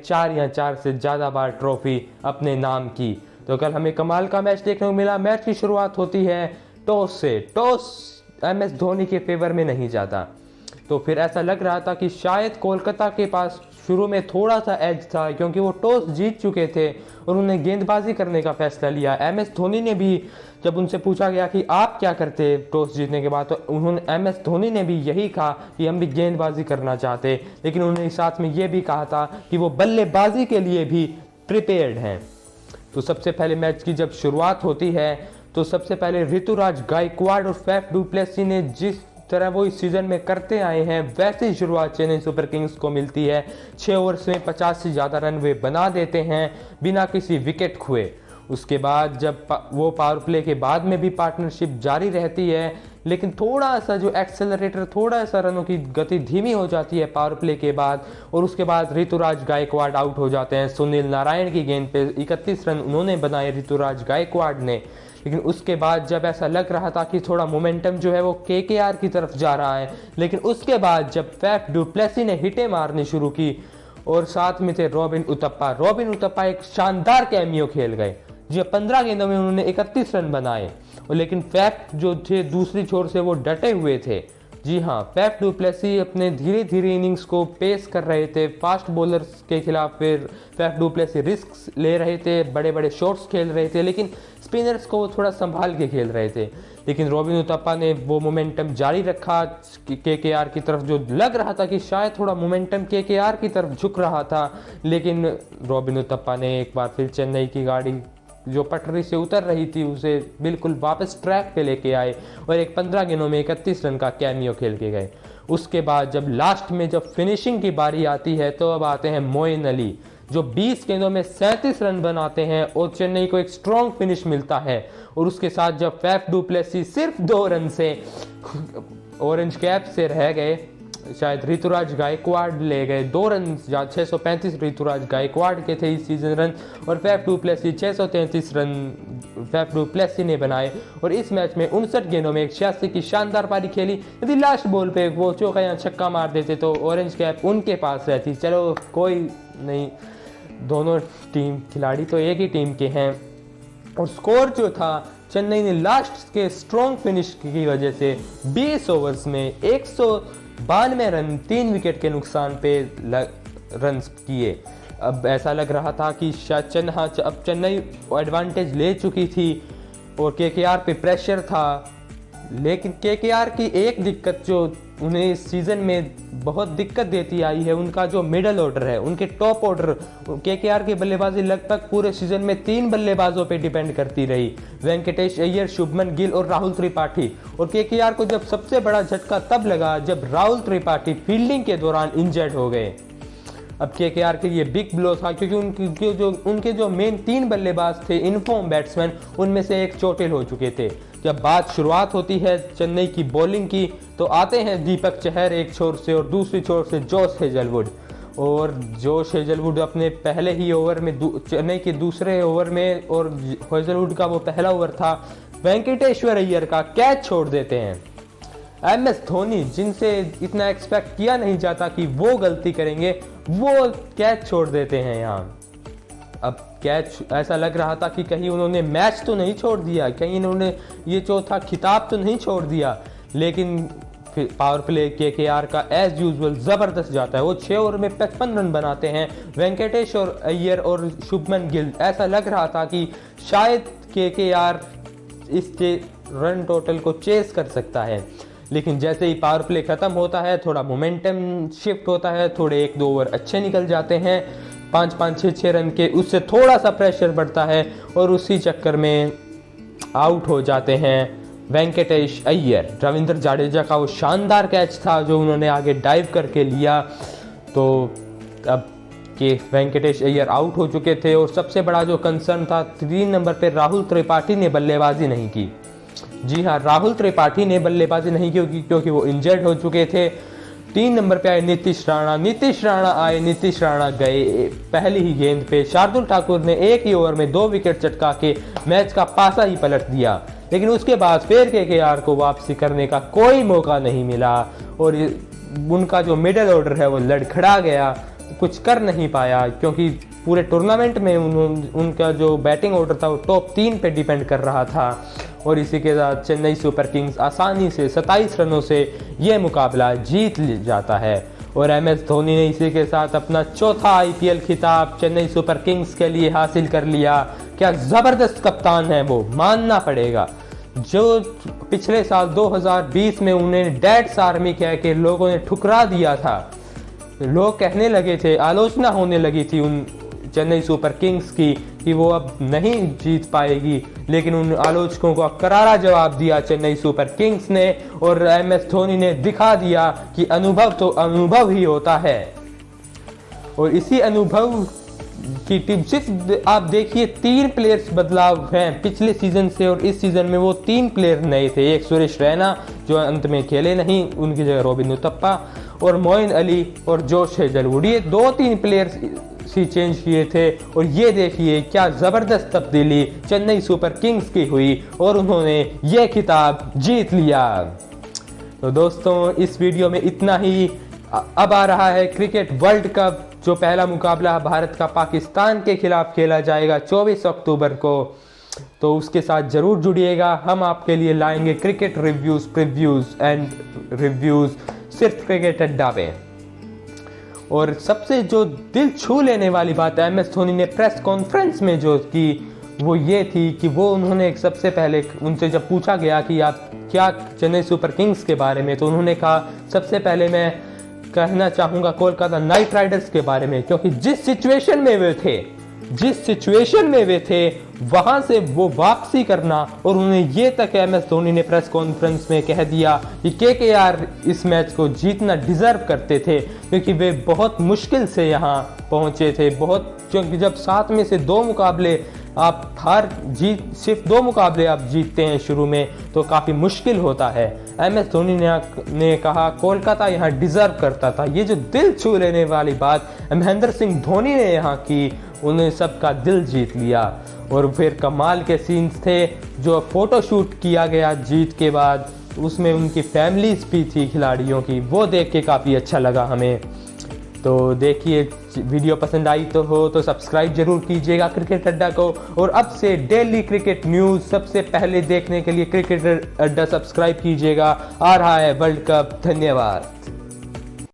4 या 4 से ज़्यादा बार ट्रॉफी अपने नाम की। तो कल हमें कमाल का मैच देखने को मिला। मैच की शुरुआत होती है टॉस से। टॉस MS धोनी के फेवर में नहीं जाता, तो फिर ऐसा लग रहा था कि शायद कोलकाता के पास शुरू में थोड़ा सा एज था, क्योंकि वो टॉस जीत चुके थे और उन्होंने गेंदबाजी करने का फैसला लिया। MS धोनी ने भी, जब उनसे पूछा गया कि आप क्या करते टॉस जीतने के बाद, तो उन्होंने MS धोनी ने भी यही कहा कि हम भी गेंदबाजी करना चाहते, लेकिन उन्होंने साथ में ये भी कहा था कि वो बल्लेबाजी के लिए भी प्रिपेयर्ड हैं। तो सबसे पहले मैच की जब शुरुआत होती है तो सबसे पहले ऋतुराज गायकवाड़ और फैफ डू प्लेसी ने जिस तरह वो इस सीजन में करते आए हैं वैसे ही शुरुआत चेन्नई सुपर किंग्स को मिलती है। 6 ओवर्स में 50 से ज़्यादा रन वे बना देते हैं बिना किसी विकेट खोए। उसके बाद जब वो पावर प्ले के बाद में भी पार्टनरशिप जारी रहती है, लेकिन थोड़ा सा जो एक्सेलरेटर, थोड़ा सा रनों की गति धीमी हो जाती है पावर प्ले के बाद, और उसके बाद ऋतुराज गायकवाड़ आउट हो जाते हैं। सुनील नारायण की गेंद पे 31 रन उन्होंने बनाए ऋतुराज गायकवाड़ ने। लेकिन उसके बाद जब ऐसा लग रहा था कि थोड़ा मोमेंटम जो है वो KKR की तरफ जा रहा है, लेकिन उसके बाद जब फैफ डू प्लेसी ने हिटें मारनी शुरू की और साथ में थे रॉबिन उथप्पा एक शानदार कैमियो खेल गए। जी 15 गेंदों में उन्होंने 31 रन बनाए, और लेकिन फैफ जो थे दूसरी छोर से वो डटे हुए थे। जी हाँ, फैफ डू प्लेसी अपने धीरे धीरे इनिंग्स को पेस कर रहे थे फास्ट बॉलर्स के खिलाफ। फिर फैफ डू प्लेसी रिस्क ले रहे थे, बड़े बड़े शॉट्स खेल रहे थे, लेकिन स्पिनर्स को वो थोड़ा संभाल के खेल रहे थे। लेकिन रॉबिन उथप्पा ने वो मोमेंटम जारी रखा KKR की तरफ। जो लग रहा था कि शायद थोड़ा मोमेंटम KKR की तरफ झुक रहा था, लेकिन रॉबिन उथप्पा ने एक बार फिर चेन्नई की गाड़ी जो पटरी से उतर रही थी उसे बिल्कुल वापस ट्रैक पे लेके आए और एक 15 गेंदों में 31 रन का कैमियो खेल के गए। उसके बाद जब लास्ट में जब फिनिशिंग की बारी आती है तो अब आते हैं मोइन अली, जो 20 गेंदों में 37 रन बनाते हैं और चेन्नई को एक स्ट्रॉन्ग फिनिश मिलता है। और उसके साथ जब फैफ डू प्लेसी सिर्फ 2 रन से ऑरेंज कैप से रह गए, शायद ऋतुराज गायकवाड़ ले गए 2 रन, 635 ऋतुराज गायकवाड़ के थे इस सीजन रन, और Faf du Plessis 633 run Faf du Plessis ने बनाए। और इस मैच में 59 गेंदों में 86 की शानदार पारी खेली। यदि लास्ट बॉल पे वो चौका या छक्का मार देते तो ऑरेंज कैप उनके पास रहती। चलो कोई नहीं, दोनों टीम खिलाड़ी तो एक ही टीम के हैं। और स्कोर जो था, चेन्नई ने लास्ट के स्ट्रॉन्ग फिनिश की वजह से 20 ओवर्स में 192 रन 3 विकेट के नुकसान पे रन किए। अब ऐसा लग रहा था कि शायद अब चेन्नई एडवांटेज ले चुकी थी और KKR पे प्रेशर था। लेकिन KKR की एक दिक्कत जो उन्हें इस सीजन में बहुत दिक्कत देती आई है, उनका जो मिडल ऑर्डर है, उनके टॉप ऑर्डर। KKR की बल्लेबाजी लगभग पूरे सीजन में 3 बल्लेबाजों पे डिपेंड करती रही, वेंकटेश अय्यर, शुभमन गिल और राहुल त्रिपाठी। और KKR को जब सबसे बड़ा झटका तब लगा जब राहुल त्रिपाठी फील्डिंग के दौरान इंजर्ड हो गए। अब KKR के लिए बिग ब्लो था, क्योंकि उनके जो मेन 3 बल्लेबाज थे इनफॉर्म बैट्समैन, उनमें से एक चोटिल हो चुके थे। जब बात शुरुआत होती है चेन्नई की बॉलिंग की तो आते हैं दीपक चहर एक छोर से और दूसरी छोर से जोश हेजलवुड। और जोश हेजलवुड अपने पहले ही ओवर में, चेन्नई के दूसरे ओवर में, और हेजलवुड का वो पहला ओवर था, वेंकटेश्वर अय्यर का कैच छोड़ देते हैं। MS धोनी, जिनसे इतना एक्सपेक्ट किया नहीं जाता कि वो गलती करेंगे, वो कैच छोड़ देते हैं यहाँ। अब कैच ऐसा लग रहा था कि कहीं उन्होंने मैच तो नहीं छोड़ दिया, कहीं इन्होंने ये चौथा खिताब तो नहीं छोड़ दिया। लेकिन फिर पावर प्ले KKR का एज यूजुअल ज़बरदस्त जाता है। वो 6 ओवर में 55 रन बनाते हैं, वेंकटेश और अय्यर और शुभमन गिल। ऐसा लग रहा था कि शायद KKR इसके रन टोटल को चेस कर सकता है। लेकिन जैसे ही पावर प्ले खत्म होता है, थोड़ा मोमेंटम शिफ्ट होता है, थोड़े 1-2 ओवर अच्छे निकल जाते हैं, 5-5, 6-6 रन के, उससे थोड़ा सा प्रेशर बढ़ता है और उसी चक्कर में आउट हो जाते हैं वेंकटेश अय्यर। रविंद्र जाडेजा का वो शानदार कैच था जो उन्होंने आगे डाइव करके लिया। तो अब के वेंकटेश अय्यर आउट हो चुके थे और सबसे बड़ा जो कंसर्न था, 3 नंबर पे राहुल त्रिपाठी ने बल्लेबाजी नहीं की। जी हाँ, राहुल त्रिपाठी ने बल्लेबाजी नहीं की क्योंकि वो इंजर्ड हो चुके थे। 3 नंबर पे आए नीतीश राणा नीतीश राणा गए पहली ही गेंद पे। शार्दुल ठाकुर ने एक ही ओवर में 2 विकेट चटका के मैच का पासा ही पलट दिया। लेकिन उसके बाद फिर KKR को वापसी करने का कोई मौका नहीं मिला और उनका जो मिडिल ऑर्डर है वो लड़खड़ा गया। कुछ कर नहीं पाया, क्योंकि पूरे टूर्नामेंट में उनका जो बैटिंग ऑर्डर था वो टॉप 3 पे डिपेंड कर रहा था। और इसी के साथ चेन्नई सुपर किंग्स आसानी से 27 रनों से ये मुकाबला जीत जाता है। और MS धोनी ने इसी के साथ अपना चौथा IPL खिताब चेन्नई सुपर किंग्स के लिए हासिल कर लिया। क्या ज़बरदस्त कप्तान है वो, मानना पड़ेगा। जो पिछले साल 2020 में उन्हें डैड्स आर्मी कह के लोगों ने ठुकरा दिया था, लोग कहने लगे थे, आलोचना होने लगी थी उन चेन्नई सुपर किंग्स की कि वो अब नहीं जीत पाएगी, लेकिन उन आलोचकों को करारा जवाब दिया चेन्नई सुपर किंग्स ने। और MS धोनी ने दिखा दिया कि अनुभव तो अनुभव ही होता है। और इसी अनुभव की टीम, सिर्फ आप देखिए 3 प्लेयर्स बदलाव हैं पिछले सीजन से, और इस सीजन में वो 3 प्लेयर नए थे। एक सुरेश रैना जो अंत में खेले नहीं, उनकी जगह रॉबिन उथप्पा, और मोइन अली और जोश हेजलवुड, ये 2-3 प्लेयर्स ही चेंज किए थे। और ये देखिए क्या ज़बरदस्त तब्दीली चेन्नई सुपर किंग्स की हुई और उन्होंने ये खिताब जीत लिया। तो दोस्तों इस वीडियो में इतना ही। अब आ रहा है क्रिकेट वर्ल्ड कप, जो पहला मुकाबला भारत का पाकिस्तान के खिलाफ खेला जाएगा 24 अक्टूबर को। तो उसके साथ ज़रूर जुड़िएगा। हम आपके लिए लाएंगे cricket reviews, previews and reviews सिर्फ क्रिकेट अड्डा पे। और सबसे जो दिल छू लेने वाली बात MS धोनी ने प्रेस कॉन्फ्रेंस में जो की, वो ये थी कि वो उन्होंने सबसे पहले उनसे जब पूछा गया कि आप क्या चेन्नई सुपर किंग्स के बारे में, तो उन्होंने कहा सबसे पहले मैं कहना चाहूँगा कोलकाता नाइट राइडर्स के बारे में, क्योंकि जिस सिचुएशन में वे थे वहां से वो वापसी करना। और उन्हें ये तक MS धोनी ने प्रेस कॉन्फ्रेंस में कह दिया कि KKR इस मैच को जीतना डिजर्व करते थे, क्योंकि वे बहुत मुश्किल से यहाँ पहुंचे थे। क्योंकि जब 7 में से 2 मुकाबले आप सिर्फ 2 मुकाबले आप जीतते हैं शुरू में, तो काफ़ी मुश्किल होता है। MS धोनी ने कहा कोलकाता यहाँ डिजर्व करता था। ये जो दिल छू लेने वाली बात महेंद्र सिंह धोनी ने यहाँ की, उन्हें सबका दिल जीत लिया। और फिर कमाल के सीन्स थे, जो फोटो शूट किया गया जीत के बाद, उसमें उनकी फैमिलीज भी थी खिलाड़ियों की, वो देख के काफ़ी अच्छा लगा हमें। तो देखिए, वीडियो पसंद आई तो सब्सक्राइब जरूर कीजिएगा क्रिकेट अड्डा को। और अब से डेली क्रिकेट न्यूज़ सबसे पहले देखने के लिए क्रिकेट अड्डा सब्सक्राइब कीजिएगा। आ रहा है वर्ल्ड कप। धन्यवाद।